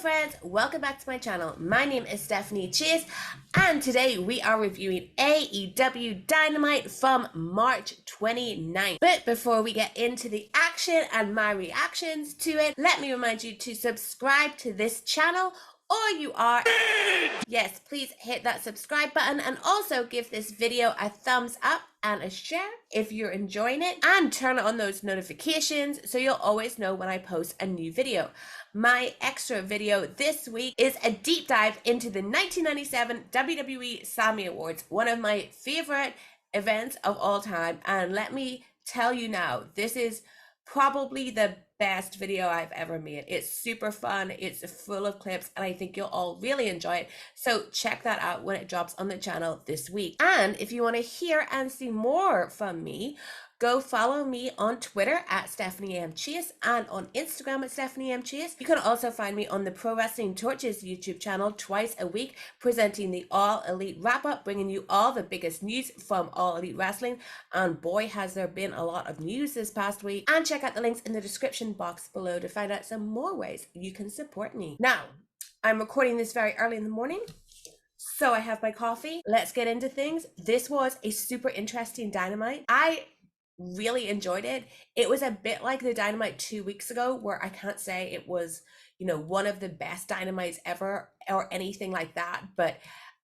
friends, welcome back to my channel. My name is Stephanie Chase and today we are reviewing AEW Dynamite from March 29th. But before we get into the action and my reactions to it, let me remind you to subscribe to this channel or you are... Yes, please hit that subscribe button and also give this video a thumbs up and a share if you're enjoying it, and turn on those notifications so you'll always know when I post a new video. My extra video this week is a deep dive into the 1997 WWE Sammy Awards, one of my favorite events of all time, and let me tell you now, this is probably the best video I've ever made. It's super fun, it's full of clips, and I think you'll all really enjoy it. So check that out when it drops on the channel this week. And if you want to hear and see more from me, go follow me on Twitter at Stephanie M. Chase and on Instagram at Stephanie M. Chase. You can also find me on the Pro Wrestling Torches YouTube channel twice a week, presenting the All Elite Wrap-Up, bringing you all the biggest news from All Elite Wrestling. And boy, has there been a lot of news this past week. And check out the links in the description box below to find out some more ways you can support me. Now, I'm recording this very early in the morning, so I have my coffee. Let's get into things. This was a super interesting Dynamite. I really enjoyed it. It was a bit like the Dynamite 2 weeks ago, where I can't say it was, you know, one of the best Dynamites ever or anything like that, but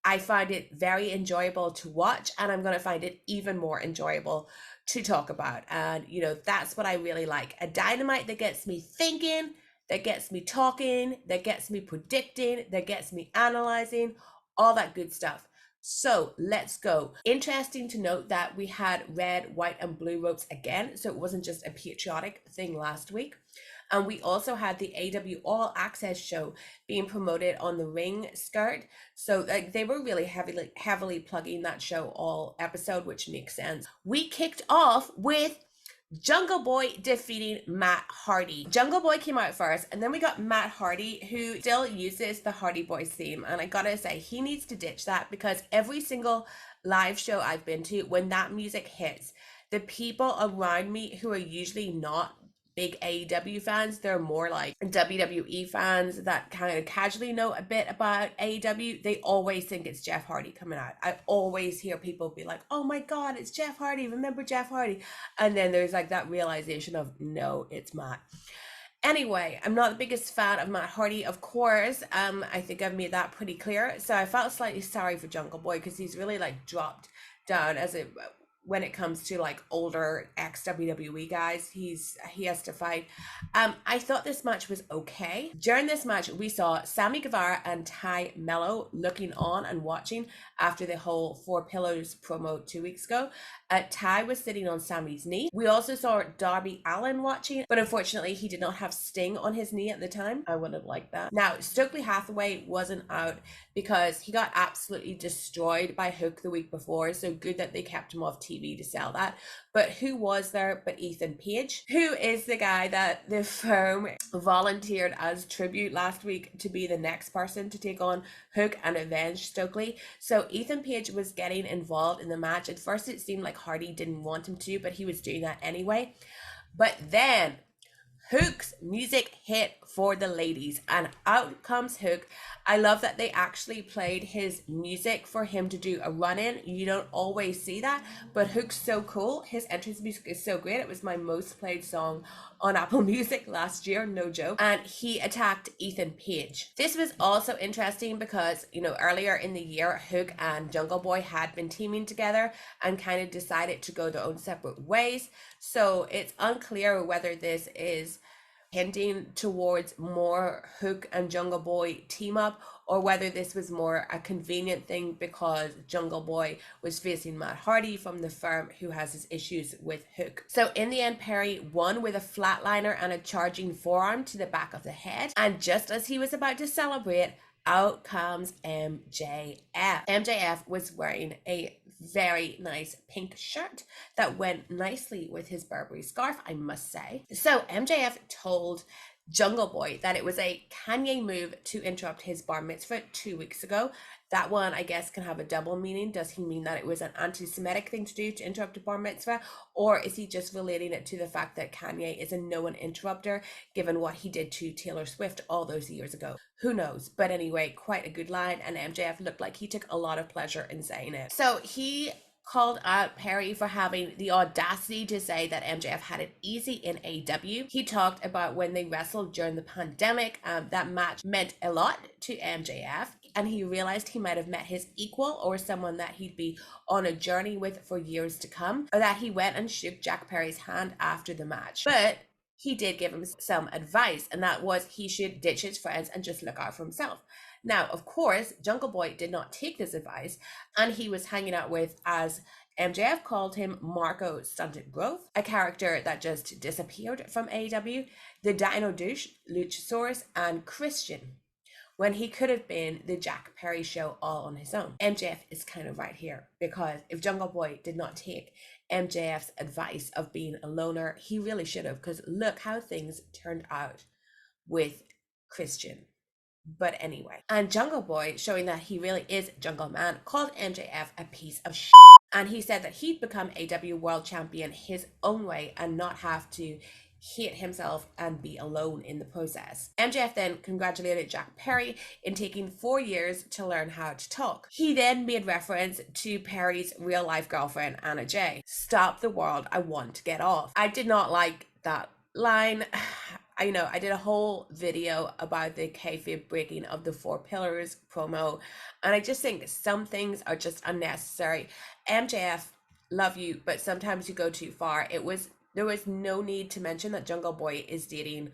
I find it very enjoyable to watch, and I'm going to find it even more enjoyable to talk about. And, you know, that's what I really like. A Dynamite that gets me thinking, that gets me talking, that gets me predicting, that gets me analyzing, all that good stuff. So let's go. Interesting to note that we had red, white, and blue ropes again. So it wasn't just a patriotic thing last week. And we also had the AEW All Access show being promoted on the ring skirt. So like, they were really heavily plugging that show all episode, which makes sense. We kicked off with Jungle Boy defeating Matt Hardy. Jungle Boy came out first, and then we got Matt Hardy, who still uses the Hardy Boys theme. And I gotta say, he needs to ditch that, because every single live show I've been to, when that music hits, the people around me who are usually not big AEW fans, they're more like WWE fans that kind of casually know a bit about AEW, they always think it's Jeff Hardy coming out. I always hear people be like, oh my god, it's Jeff Hardy, remember Jeff Hardy? And then there's like that realization of, no, it's Matt. Anyway, I'm not the biggest fan of Matt Hardy, of course. I think I've made that pretty clear. So I felt slightly sorry for Jungle Boy, because he's really like dropped down when it comes to like older ex-WWE guys. He has to fight. I thought this match was okay. During this match, we saw Sammy Guevara and Ty Mello looking on and watching after the whole Four Pillars promo 2 weeks ago. Ty was sitting on Sammy's knee. We also saw Darby Allin watching, but unfortunately he did not have Sting on his knee at the time. I would have liked that. Now, Stokely Hathaway wasn't out because he got absolutely destroyed by Hook the week before, so good that they kept him off TV to sell that. But who was there but Ethan Page, who is the guy that the firm volunteered as tribute last week to be the next person to take on Hook and avenge Stokely. So Ethan Page was getting involved in the match. At first it seemed like Hardy didn't want him to, but he was doing that anyway. But then Hook's music hit for the ladies, and out comes Hook. I love that they actually played his music for him to do a run-in. You don't always see that, but Hook's so cool. His entrance music is so great. It was my most played song on Apple Music last year, no joke. And he attacked Ethan Page. This was also interesting because, you know, earlier in the year, Hook and Jungle Boy had been teaming together and kind of decided to go their own separate ways. So it's unclear whether this is hinting towards more Hook and Jungle Boy team up, or whether this was more a convenient thing because Jungle Boy was facing Matt Hardy from the firm, who has his issues with Hook. So in the end, Perry won with a flatliner and a charging forearm to the back of the head, and just as he was about to celebrate, out comes MJF. MJF was wearing a very nice pink shirt that went nicely with his Burberry scarf, I must say. So MJF told Jungle Boy that it was a Kanye move to interrupt his bar mitzvah 2 weeks ago. That one, I guess, can have a double meaning. Does he mean that it was an anti-Semitic thing to do to interrupt a bar mitzvah? Or is he just relating it to the fact that Kanye is a known interrupter, given what he did to Taylor Swift all those years ago? Who knows? But anyway, quite a good line, and MJF looked like he took a lot of pleasure in saying it. So he called out Perry for having the audacity to say that MJF had it easy in AEW. He talked about when they wrestled during the pandemic. That match meant a lot to MJF, and he realized he might have met his equal or someone that he'd be on a journey with for years to come, or that he went and shook Jack Perry's hand after the match. But he did give him some advice, and that was he should ditch his friends and just look out for himself. Now, of course, Jungle Boy did not take this advice, and he was hanging out with, as MJF called him, Marco Stunted Growth, a character that just disappeared from AEW, the Dino Douche, Luchasaurus, and Christian, when he could have been the Jack Perry show all on his own. MJF is kind of right here, because if Jungle Boy did not take MJF's advice of being a loner, he really should have, because look how things turned out with Christian. But anyway, and Jungle Boy, showing that he really is Jungle Man, called MJF a piece of shit. And he said that he'd become AEW World Champion his own way and not have to hate himself and be alone in the process. MJF then congratulated Jack Perry in taking 4 years to learn how to talk. He then made reference to Perry's real life girlfriend, Anna Jay. Stop the world, I want to get off. I did not like that line. I know I did a whole video about the kayfabe breaking of the Four Pillars promo, and I just think some things are just unnecessary. MJF, love you, but sometimes you go too far. There was no need to mention that Jungle Boy is dating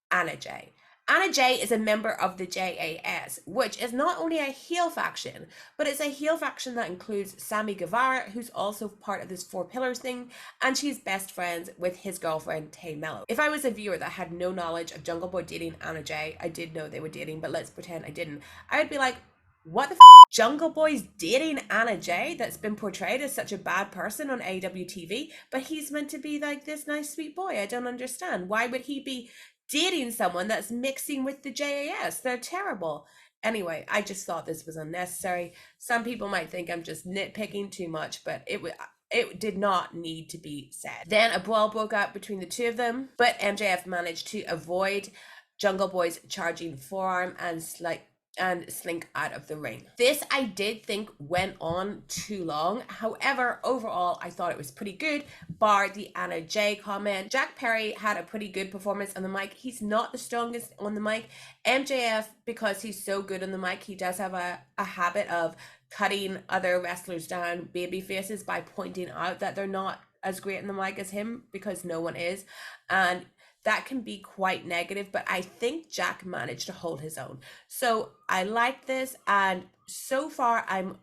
Anna Jay. Anna Jay is a member of the JAS, which is not only a heel faction, but it's a heel faction that includes Sammy Guevara, who's also part of this Four Pillars thing, and she's best friends with his girlfriend, Tay Mello. If I was a viewer that had no knowledge of Jungle Boy dating Anna Jay, I did know they were dating, but let's pretend I didn't, I would be like, what the f***? Jungle Boy's dating Anna Jay, that's been portrayed as such a bad person on AEW TV, but he's meant to be like this nice sweet boy. I don't understand. Why would he be dating someone that's mixing with the JAS? They're terrible. Anyway, I just thought this was unnecessary. Some people might think I'm just nitpicking too much, but it did not need to be said. Then a brawl broke out between the two of them, but MJF managed to avoid Jungle Boy's charging forearm and slink out of the ring. This I did think went on too long. However, overall, I thought it was pretty good, bar the Anna Jay comment. Jack Perry had a pretty good performance on the mic. He's not the strongest on the mic. MJF, because he's so good on the mic, he does have a habit of cutting other wrestlers down, baby faces, by pointing out that they're not as great on the mic as him, because no one is. And that can be quite negative, but I think Jack managed to hold his own. So I like this, and so far I'm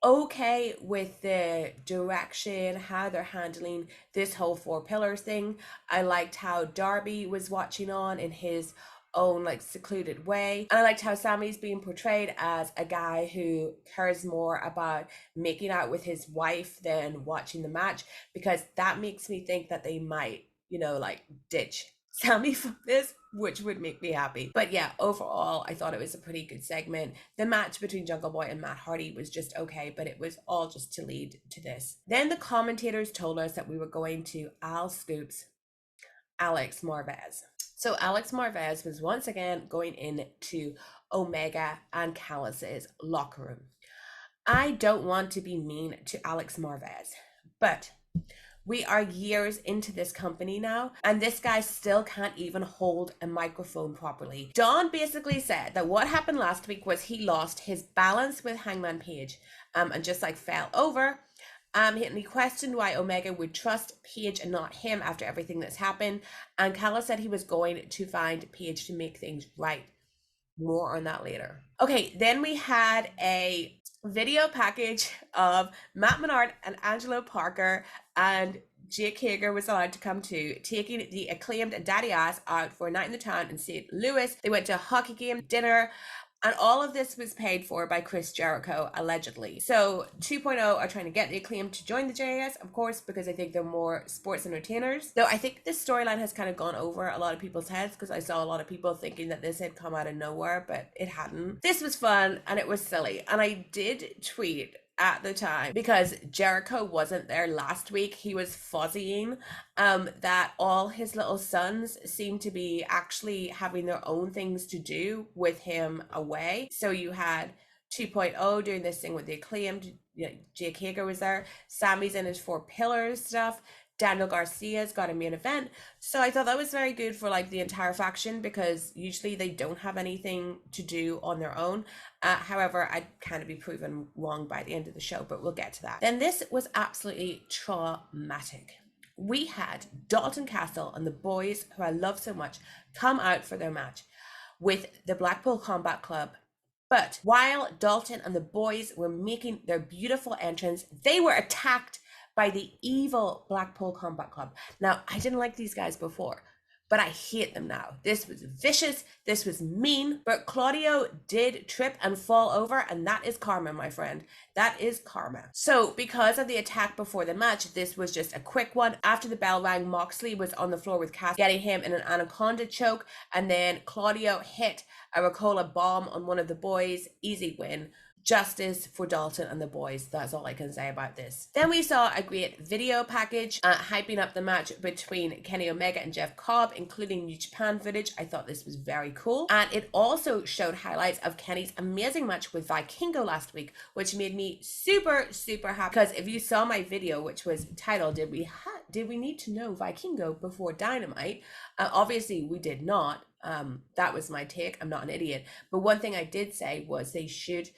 okay with the direction, how they're handling this whole Four Pillars thing. I liked how Darby was watching on in his own secluded way, and I liked how Sammy's being portrayed as a guy who cares more about making out with his wife than watching the match, because that makes me think that they might ditch Sammy from this, which would make me happy. But yeah, overall, I thought it was a pretty good segment. The match between Jungle Boy and Matt Hardy was just okay, but it was all just to lead to this. Then the commentators told us that we were going to Al Scoop's Alex Marvez. So Alex Marvez was once again going into Omega and Callis's locker room. I don't want to be mean to Alex Marvez, but we are years into this company now, and this guy still can't even hold a microphone properly. Don basically said that what happened last week was he lost his balance with Hangman Page and just fell over. And he questioned why Omega would trust Page and not him after everything that's happened. And Callis said he was going to find Page to make things right. More on that later. Okay, then we had a video package of Matt Menard and Angelo Parker, and Jake Hager was allowed to come too, taking the acclaimed Daddy Ass out for a night in the town in St. Louis. They went to a hockey game, dinner, And all of this was paid for by Chris Jericho, allegedly. So 2.0 are trying to get the Acclaim to join the JAS, of course, because I think they're more sports entertainers. Though I think this storyline has kind of gone over a lot of people's heads, because I saw a lot of people thinking that this had come out of nowhere, but it hadn't. This was fun and it was silly. And I did tweet at the time, because Jericho wasn't there last week, he was fuzzying that all his little sons seemed to be actually having their own things to do with him away. So you had 2.0 doing this thing with the Acclaimed, Jake Hager was there, Sammy's in his Four Pillars stuff, Daniel Garcia's got a main event. So I thought that was very good for like the entire faction, because usually they don't have anything to do on their own. However, I'd kind of be proven wrong by the end of the show, but we'll get to that. Then this was absolutely traumatic. We had Dalton Castle and the boys, who I love so much, come out for their match with the Blackpool Combat Club. But while Dalton and the boys were making their beautiful entrance, they were attacked by the evil Blackpool Combat Club. Now, I didn't like these guys before, but I hate them now. This was vicious, this was mean, but Claudio did trip and fall over, and that is karma, my friend. That is karma. So because of the attack before the match, this was just a quick one. After the bell rang, Moxley was on the floor with Cass, getting him in an anaconda choke, and then Claudio hit a Ricola bomb on one of the boys. Easy win. Justice for Dalton and the boys. That's all I can say about this. Then we saw a great video package hyping up the match between Kenny Omega and Jeff Cobb, including New Japan footage. I thought this was very cool. And it also showed highlights of Kenny's amazing match with Vikingo last week, which made me super, super happy. Because if you saw my video, which was titled, Did we need to know Vikingo before Dynamite? Obviously, we did not. That was my take. I'm not an idiot. But one thing I did say was they should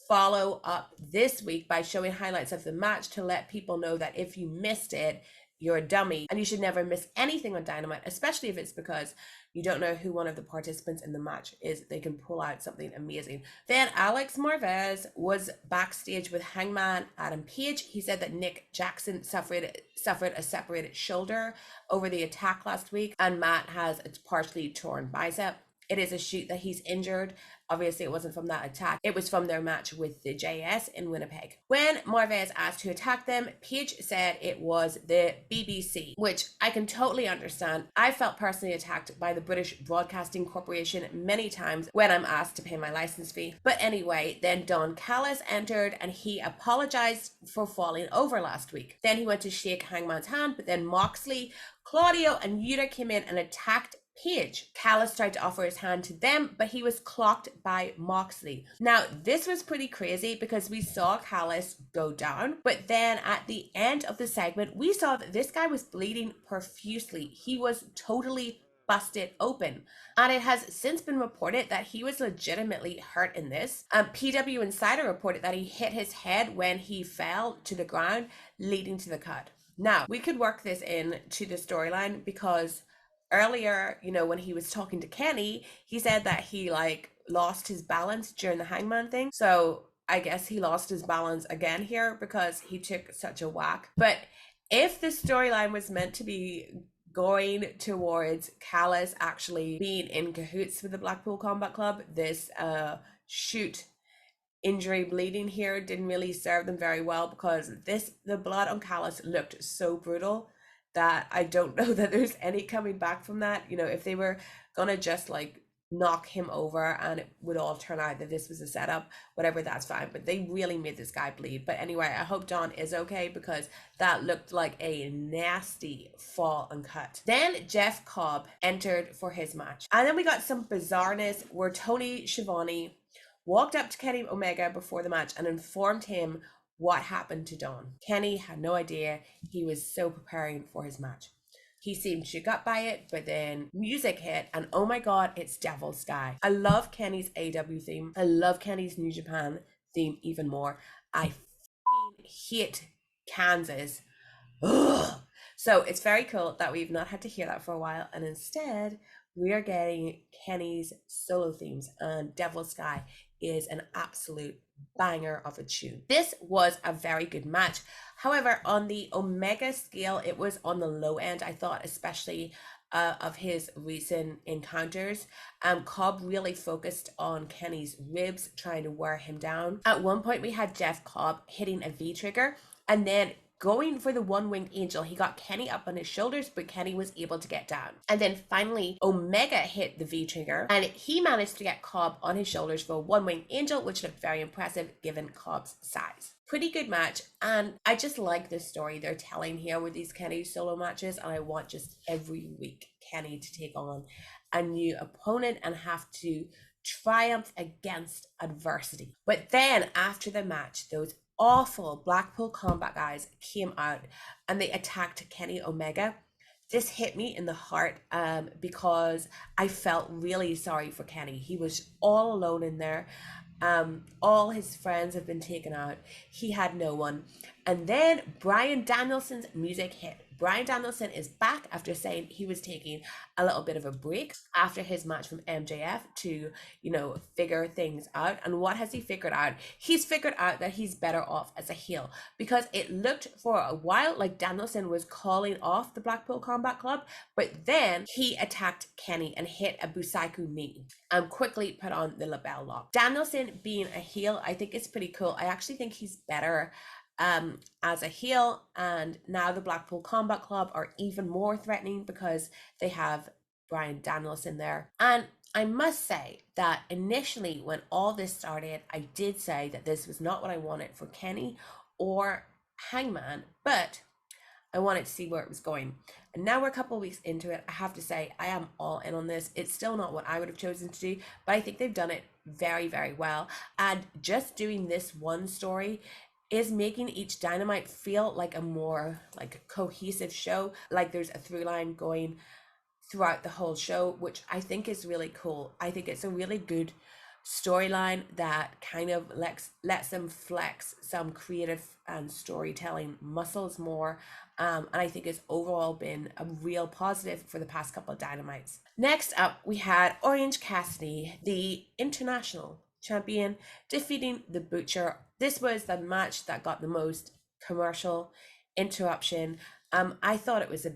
follow up this week by showing highlights of the match to let people know that if you missed it, you're a dummy, and you should never miss anything on Dynamite, especially if it's because you don't know who one of the participants in the match is. They can pull out something amazing. Then Alex Marvez was backstage with Hangman Adam Page. He said that Nick Jackson suffered a separated shoulder over the attack last week, and Matt has a partially torn bicep. It is a shoot that he's injured. Obviously, it wasn't from that attack. It was from their match with the JS in Winnipeg. When Marvez asked who attacked them, Paige said it was the BBC, which I can totally understand. I felt personally attacked by the British Broadcasting Corporation many times when I'm asked to pay my license fee. But anyway, then Don Callis entered and he apologized for falling over last week. Then he went to shake Hangman's hand, but then Moxley, Claudio, and Yuta came in and attacked Page. Callis tried to offer his hand to them, but he was clocked by Moxley. Now, this was pretty crazy because we saw Callis go down, but then at the end of the segment, we saw that this guy was bleeding profusely. He was totally busted open. And it has since been reported that he was legitimately hurt in this. PW Insider reported that he hit his head when he fell to the ground, leading to the cut. Now, we could work this in to the storyline because earlier, when he was talking to Kenny, he said that he lost his balance during the Hangman thing. So I guess he lost his balance again here because he took such a whack. But if the storyline was meant to be going towards Callis actually being in cahoots with the Blackpool Combat Club, this shoot injury bleeding here didn't really serve them very well, because the blood on Callis looked so brutal that I don't know that there's any coming back from that. If they were gonna just knock him over and it would all turn out that this was a setup, whatever, that's fine. But they really made this guy bleed. But anyway, I hope Don is okay, because that looked like a nasty fall and cut. Then Jeff Cobb entered for his match. And then we got some bizarreness where Tony Schiavone walked up to Kenny Omega before the match and informed him what happened to Don. Kenny had no idea. He was so preparing for his match. He seemed shook up by it, but then music hit and oh my god, it's Devil Sky. I love Kenny's AEW theme. I love Kenny's New Japan theme even more. I hate Kansas. Ugh. So it's very cool that we've not had to hear that for a while, and instead we are getting Kenny's solo themes, and Devil Sky is an absolute banger of a tune. This was a very good match. However, on the Omega scale, it was on the low end, I thought, especially of his recent encounters. Cobb really focused on Kenny's ribs, trying to wear him down. At one point, we had Jeff Cobb hitting a V trigger, and then going for the one-winged angel. He got Kenny up on his shoulders, but Kenny was able to get down. And then finally, Omega hit the V trigger, and he managed to get Cobb on his shoulders for a one-winged angel, which looked very impressive given Cobb's size. Pretty good match, and I just like the story they're telling here with these Kenny solo matches, and I want just every week Kenny to take on a new opponent and have to triumph against adversity. But then after the match, those awful Blackpool Combat guys came out and they attacked Kenny Omega. This hit me in the heart because I felt really sorry for Kenny. He was all alone in there. All his friends have been taken out. He had no one. And then Bryan Danielson's music hit. Bryan Danielson is back after saying he was taking a little bit of a break after his match from MJF to, figure things out. And what has he figured out? He's figured out that he's better off as a heel, because it looked for a while like Danielson was calling off the Blackpool Combat Club, but then he attacked Kenny and hit a Busaiku knee and quickly put on the lapel lock. Danielson being a heel, I think it's pretty cool. I actually think he's better as a heel, and now the Blackpool Combat Club are even more threatening because they have Bryan Danielson there. And I must say that initially when all this started, I did say that this was not what I wanted for Kenny or Hangman, but I wanted to see where it was going. And now we're a couple of weeks into it. I have to say, I am all in on this. It's still not what I would have chosen to do, but I think they've done it very, very well. And just doing this one story is making each Dynamite feel like a more cohesive show. Like there's a through line going throughout the whole show, which I think is really cool. I think it's a really good storyline that kind of lets them flex some creative and storytelling muscles more. And I think it's overall been a real positive for the past couple of Dynamites. Next up, we had Orange Cassidy, the international champion, defeating the Butcher. This was the match that got the most commercial interruption. I thought it was a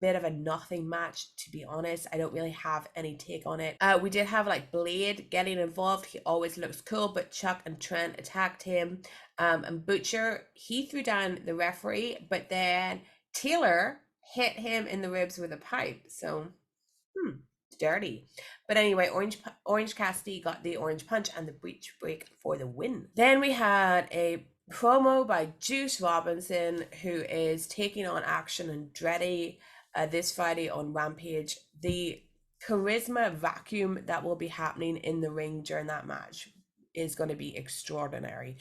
bit of a nothing match, to be honest. I don't really have any take on it. We did have Blade getting involved. He always looks cool, but Chuck and Trent attacked him. And Butcher, he threw down the referee, but then Taylor hit him in the ribs with a pipe. So, dirty. But anyway, Orange Cassidy got the orange punch and the breach break for the win. Then we had a promo by Juice Robinson, who is taking on Action Andretti this Friday on Rampage. The charisma vacuum that will be happening in the ring during that match is going to be extraordinary.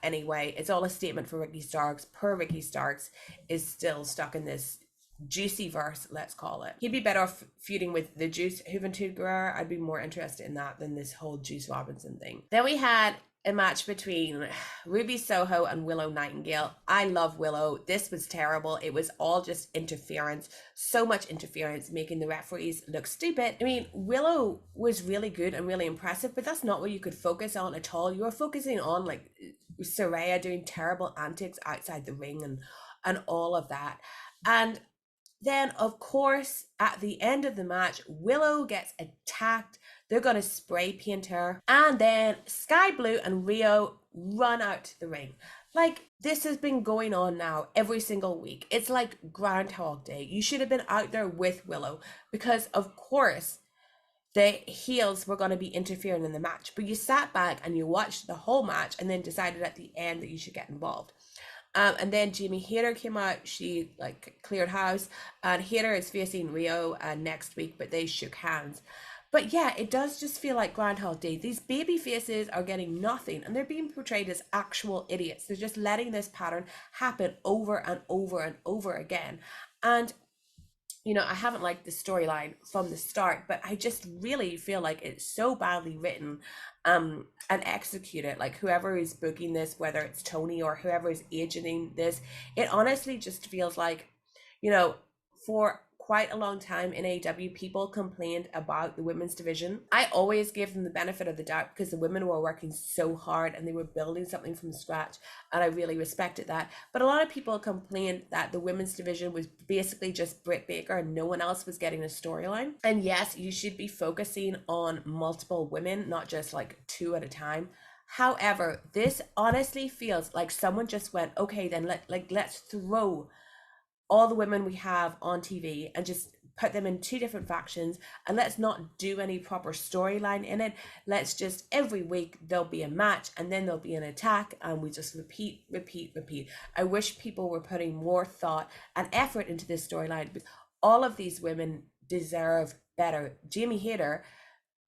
Anyway, it's all a statement for Ricky Starks. Poor Ricky Starks is still stuck in this juicy verse, let's call it. He'd be better off feuding with the Juice Juventud Guerrera. I'd be more interested in that than this whole Juice Robinson thing. Then we had a match between Ruby Soho and Willow Nightingale. I love Willow. This was terrible. It was all just interference. So much interference, making the referees look stupid. I mean, Willow was really good and really impressive, but that's not what you could focus on at all. You were focusing on Saraya doing terrible antics outside the ring and all of that. And then, of course, at the end of the match, Willow gets attacked. They're going to spray paint her. And then Sky Blue and Rio run out to the ring. This has been going on now every single week. It's like Groundhog Day. You should have been out there with Willow because, of course, the heels were going to be interfering in the match. But you sat back and you watched the whole match and then decided at the end that you should get involved. And then Jamie Hayter came out. She cleared house, and Hayter is facing Rio next week, but they shook hands. But yeah, it does just feel like Groundhog Day. These baby faces are getting nothing, and they're being portrayed as actual idiots. They're just letting this pattern happen over and over and over again. And I haven't liked the storyline from the start, but I just really feel like it's so badly written and executed. Whoever is booking this, whether it's Tony or whoever is agenting this, it honestly just feels like, for quite a long time in AEW, people complained about the women's division. I always gave them the benefit of the doubt because the women were working so hard and they were building something from scratch, and I really respected that. But a lot of people complained that the women's division was basically just Britt Baker and no one else was getting a storyline. And yes, you should be focusing on multiple women, not just like two at a time. However, this honestly feels like someone just went, okay, then let's throw all the women we have on TV and just put them in two different factions, and let's not do any proper storyline in it. Let's just, every week there'll be a match and then there'll be an attack, and we just repeat. I wish people were putting more thought and effort into this storyline, because all of these women deserve better. Jamie Hayter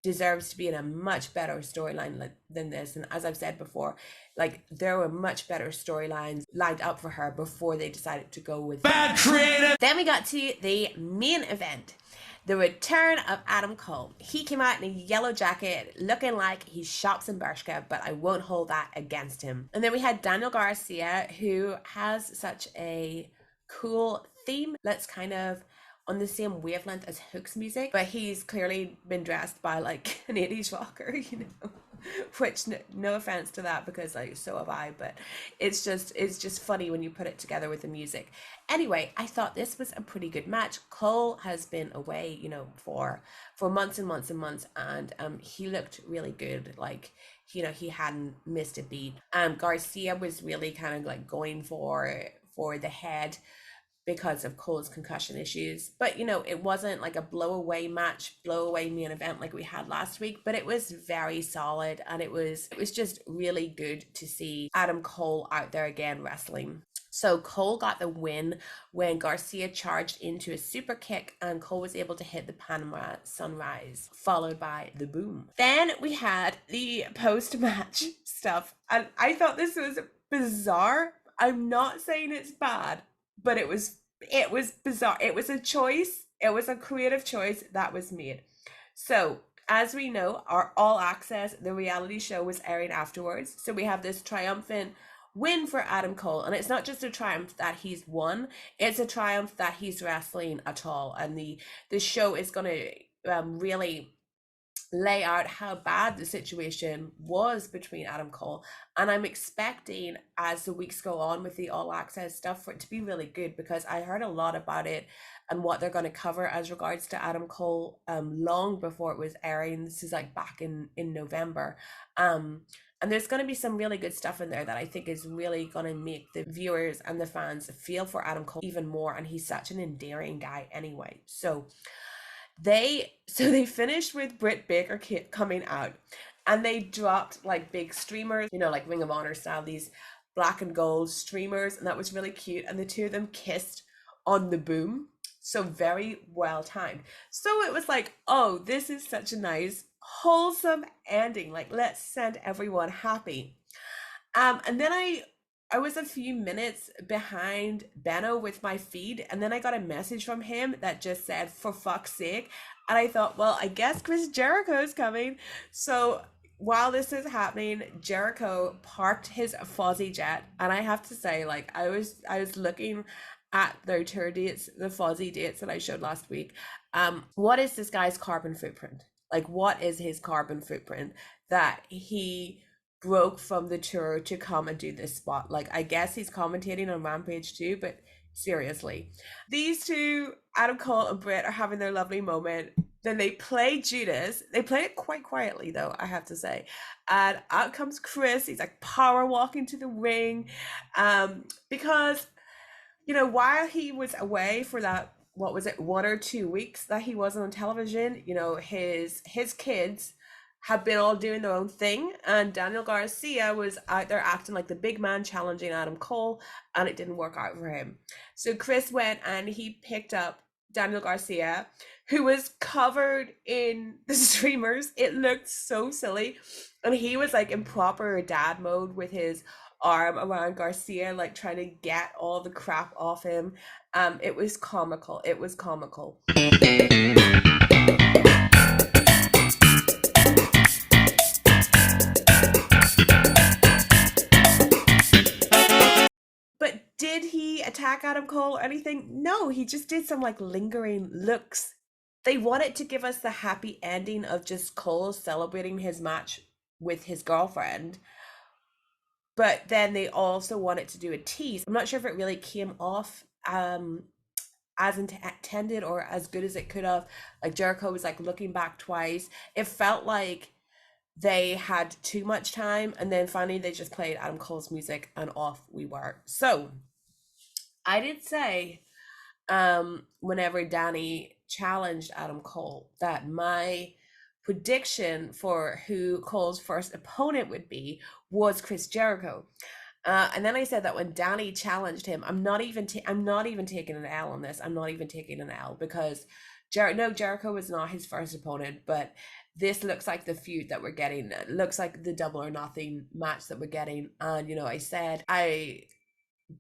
deserves to be in a much better storyline than this, and as I've said before, like, there were much better storylines lined up for her before they decided to go with bad creative. Then we got to the main event, the return of Adam Cole. He came out in a yellow jacket looking like he shops in Bershka, but I won't hold that against him. And then we had Daniel Garcia, who has such a cool theme that's kind of on the same wavelength as Hook's music, but he's clearly been dressed by like an 80s rocker, you know, which no offense to that, because like so have I, but it's just funny when you put it together with the music. Anyway, I thought this was a pretty good match. Cole has been away, you know, for months and months and months, and he looked really good. Like, you know, he hadn't missed a beat. Garcia was really kind of like going for the head because of Cole's concussion issues. But, you know, it wasn't like a blow away main event like we had last week, but it was very solid, and it was just really good to see Adam Cole out there again wrestling. So Cole got the win when Garcia charged into a super kick, and Cole was able to hit the Panama Sunrise, followed by the boom. Then we had the post-match stuff, and I thought this was bizarre. I'm not saying it's bad, but it was bizarre. It was a choice. It was a creative choice that was made. So, as we know, our All Access, the reality show, was airing afterwards. So we have this triumphant win for Adam Cole, and it's not just a triumph that he's won, it's a triumph that he's wrestling at all. And the show is going to really lay out how bad the situation was between Adam Cole, and I'm expecting, as the weeks go on with the All Access stuff, for it to be really good, because I heard a lot about it and what they're going to cover as regards to Adam Cole long before it was airing. This is like back in November, and there's going to be some really good stuff in there that I think is really going to make the viewers and the fans feel for Adam Cole even more, and he's such an endearing guy anyway. So they finished with Britt Baker coming out, and they dropped like big streamers, you know, like Ring of Honor style, these black and gold streamers, and that was really cute. And the two of them kissed on the boom, so very well timed. So it was like, oh, this is such a nice wholesome ending, like, let's send everyone happy. And then I was a few minutes behind Benno with my feed, and then I got a message from him that just said, for fuck's sake. And I thought, well, I guess Chris Jericho's coming. So while this is happening, Jericho parked his Fozzy jet, and I have to say, like, I was looking at their tour dates, the Fozzy dates that I showed last week. What is this guy's carbon footprint? Like, what is his carbon footprint that he broke from the tour to come and do this spot? Like, I guess he's commentating on Rampage too, but seriously, these two, Adam Cole and Britt, are having their lovely moment. Then they play Judas. They play it quite quietly, though, I have to say. And out comes Chris. He's like power walking to the ring, because, you know, while he was away for that, what was it, 1 or 2 weeks that he wasn't on television, you know, his kids have been all doing their own thing, and Daniel Garcia was out there acting like the big man challenging Adam Cole, and it didn't work out for him. So Chris went and he picked up Daniel Garcia, who was covered in the streamers. It looked so silly, and he was like in proper dad mode with his arm around Garcia, like trying to get all the crap off him. It was comical. But did he attack attack Adam Cole or anything. No, he just did some like lingering looks. They wanted to give us the happy ending of just Cole celebrating his match with his girlfriend, but then they also wanted to do a tease. I'm not sure if it really came off as intended or as good as it could have. Like Jericho was like looking back twice. It felt like they had too much time, and then finally they just played Adam Cole's music and off we were. So I did say whenever Danny challenged Adam Cole that my prediction for who Cole's first opponent would be was Chris Jericho. And then I said that when Danny challenged him, I'm not even taking an L on this. I'm not even taking an L because Jericho was not his first opponent, but this looks like the feud that we're getting. It looks like the Double or Nothing match that we're getting. And I said I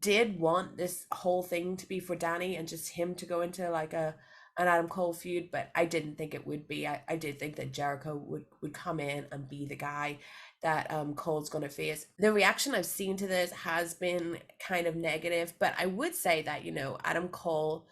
did want this whole thing to be for Danny and just him to go into like an Adam Cole feud, but I didn't think it would be. I did think that Jericho would come in and be the guy that Cole's going to face. The reaction I've seen to this has been kind of negative, but I would say that, Adam Cole,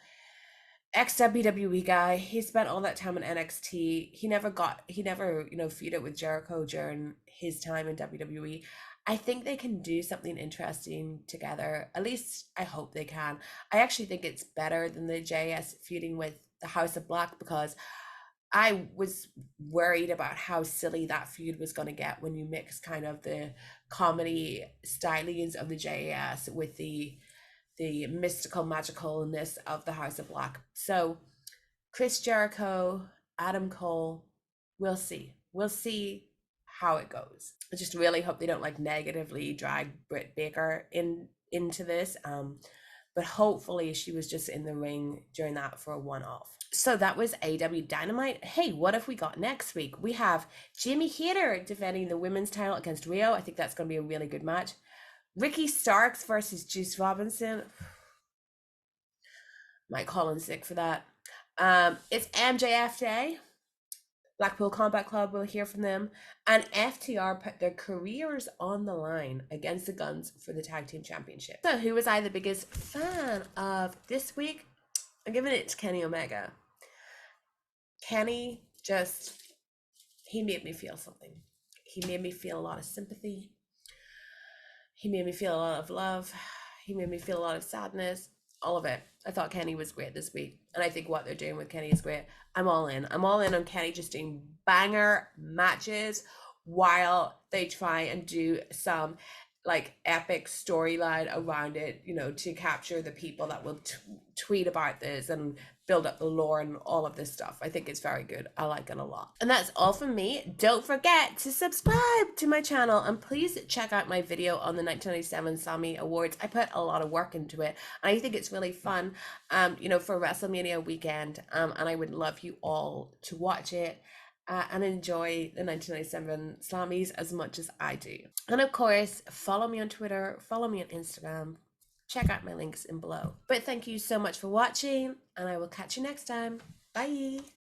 ex-WWE guy, he spent all that time in NXT. He never, feuded with Jericho during his time in WWE. I think they can do something interesting together. At least I hope they can. I actually think it's better than the JS feuding with the House of Black, because I was worried about how silly that feud was going to get when you mix kind of the comedy stylings of the JAS with the mystical magicalness of the House of Black. So Chris Jericho, Adam Cole, we'll see how it goes. I just really hope they don't like negatively drag Britt Baker into this. But hopefully she was just in the ring during that for a one-off. So that was AEW Dynamite. Hey, what if we got next week? We have Jamie Hayter defending the women's title against Rio. I think that's going to be a really good match. Ricky Starks versus Juice Robinson. Might call in sick for that. It's MJF Day. Blackpool Combat Club, will hear from them. And FTR put their careers on the line against the Guns for the Tag Team Championship. So who was I the biggest fan of this week? I'm giving it to Kenny Omega. Kenny he made me feel something. He made me feel a lot of sympathy. He made me feel a lot of love. He made me feel a lot of sadness. All of it. I thought Kenny was great this week. And I think what they're doing with Kenny is great. I'm all in. I'm all in on Kenny just doing banger matches while they try and do some like epic storyline around it, to capture the people that will tweet about this and build up the lore and all of this stuff. I think it's very good. I like it a lot. And that's all from me. Don't forget to subscribe to my channel, and please check out my video on the 1997 Slammy Awards. I put a lot of work into it, and I think it's really fun, for WrestleMania weekend, and I would love you all to watch it. And enjoy the 1997 Slammies as much as I do. And of course, follow me on Twitter, follow me on Instagram, check out my links in below. But thank you so much for watching, and I will catch you next time. Bye!